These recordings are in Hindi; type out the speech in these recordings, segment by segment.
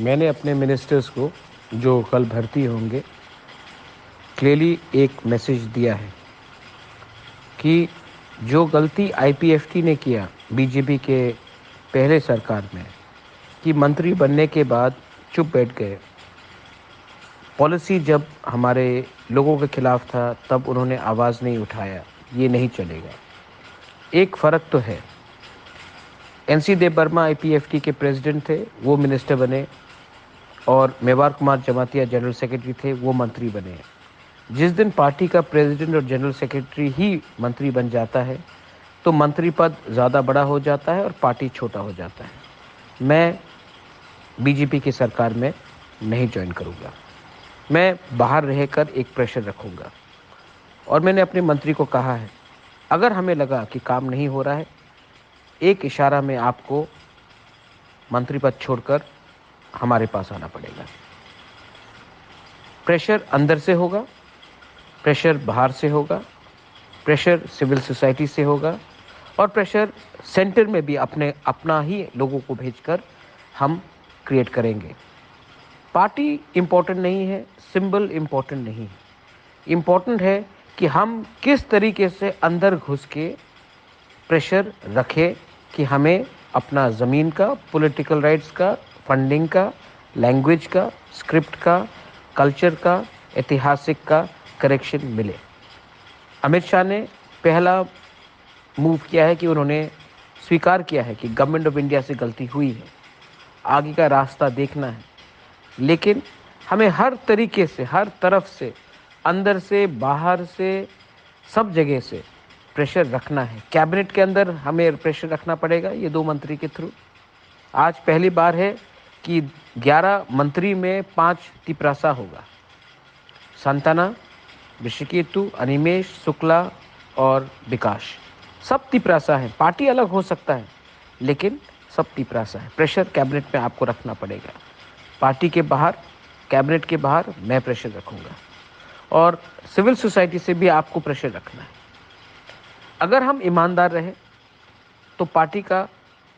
मैंने अपने मिनिस्टर्स को जो कल भर्ती होंगे क्लियरली एक मैसेज दिया है कि जो गलती आईपीएफटी ने किया बीजेपी के पहले सरकार में कि मंत्री बनने के बाद चुप बैठ गए। पॉलिसी जब हमारे लोगों के खिलाफ था तब उन्होंने आवाज़ नहीं उठाया, ये नहीं चलेगा। एक फ़र्क तो है, एनसी देव वर्मा आईपीएफटी के प्रेसिडेंट थे, वो मिनिस्टर बने, और मेवार कुमार जमातिया जनरल सेक्रेटरी थे, वो मंत्री बने। जिस दिन पार्टी का प्रेसिडेंट और जनरल सेक्रेटरी ही मंत्री बन जाता है तो मंत्री पद ज़्यादा बड़ा हो जाता है और पार्टी छोटा हो जाता है। मैं बीजेपी की सरकार में नहीं ज्वाइन करूँगा। मैं बाहर रहकर एक प्रेशर रखूँगा और मैंने अपने मंत्री को कहा है, अगर हमें लगा कि काम नहीं हो रहा है, एक इशारा में आपको मंत्री पद छोड़कर हमारे पास आना पड़ेगा। प्रेशर अंदर से होगा, प्रेशर बाहर से होगा, प्रेशर सिविल सोसाइटी से होगा और प्रेशर सेंटर में भी अपना ही लोगों को भेजकर हम क्रिएट करेंगे। पार्टी इम्पोर्टेंट नहीं है, सिंबल इम्पोर्टेंट नहीं है। इम्पोर्टेंट है कि हम किस तरीके से अंदर घुस के प्रेशर रखें कि हमें अपना ज़मीन का, पॉलिटिकल राइट्स का, फंडिंग का, लैंग्वेज का, स्क्रिप्ट का, कल्चर का, ऐतिहासिक का करेक्शन मिले। अमित शाह ने पहला मूव किया है कि उन्होंने स्वीकार किया है कि गवर्नमेंट ऑफ इंडिया से गलती हुई है, आगे का रास्ता देखना है। लेकिन हमें हर तरीके से, हर तरफ से, अंदर से, बाहर से, सब जगह से प्रेशर रखना है। कैबिनेट के अंदर हमें प्रेशर रखना पड़ेगा, ये 2 मंत्री के थ्रू। आज पहली बार है कि 11 मंत्री में 5 तिपरासा होगा। संताना, ऋषिकेतु, अनिमेश, शुक्ला और विकास, सब तिपरासा है। पार्टी अलग हो सकता है लेकिन सब तिपरासा है। प्रेशर कैबिनेट में आपको रखना पड़ेगा। पार्टी के बाहर, कैबिनेट के बाहर मैं प्रेशर रखूँगा और सिविल सोसाइटी से भी आपको प्रेशर रखना है। अगर हम ईमानदार रहे तो पार्टी का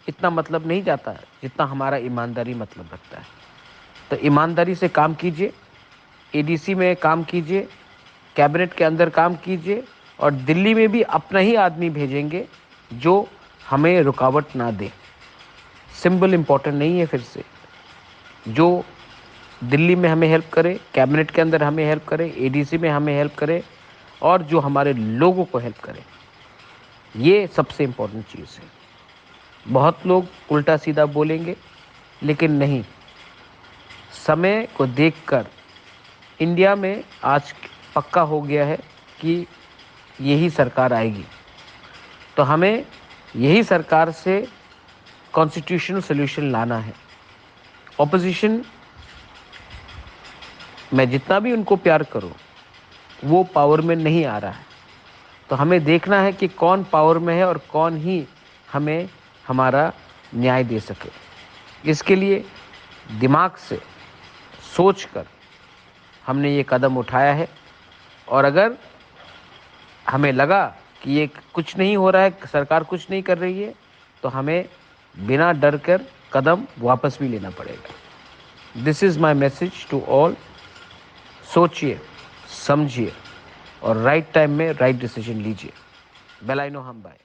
इतना मतलब नहीं जाता है जितना हमारा ईमानदारी मतलब रखता है। तो ईमानदारी से काम कीजिए, एडीसी में काम कीजिए, कैबिनेट के अंदर काम कीजिए और दिल्ली में भी अपना ही आदमी भेजेंगे जो हमें रुकावट ना दे। सिंबल इम्पोर्टेंट नहीं है, फिर से जो दिल्ली में हमें हेल्प करे, कैबिनेट के अंदर हमें हेल्प करे, एडीसी में हमें हेल्प करे और जो हमारे लोगों को हेल्प करे, ये सबसे इम्पोर्टेंट चीज़ है। बहुत लोग उल्टा सीधा बोलेंगे लेकिन नहीं, समय को देखकर इंडिया में आज पक्का हो गया है कि यही सरकार आएगी। तो हमें यही सरकार से कॉन्स्टिट्यूशनल सॉल्यूशन लाना है। ऑपोजिशन, मैं जितना भी उनको प्यार करूं, वो पावर में नहीं आ रहा है। तो हमें देखना है कि कौन पावर में है और कौन ही हमें हमारा न्याय दे सके। इसके लिए दिमाग से सोचकर हमने ये कदम उठाया है और अगर हमें लगा कि ये कुछ नहीं हो रहा है, सरकार कुछ नहीं कर रही है, तो हमें बिना डर कर कदम वापस भी लेना पड़ेगा। This is my message to all. सोचिए, समझिए और राइट टाइम में राइट डिसीजन लीजिए। बेल आई नो हम बाय।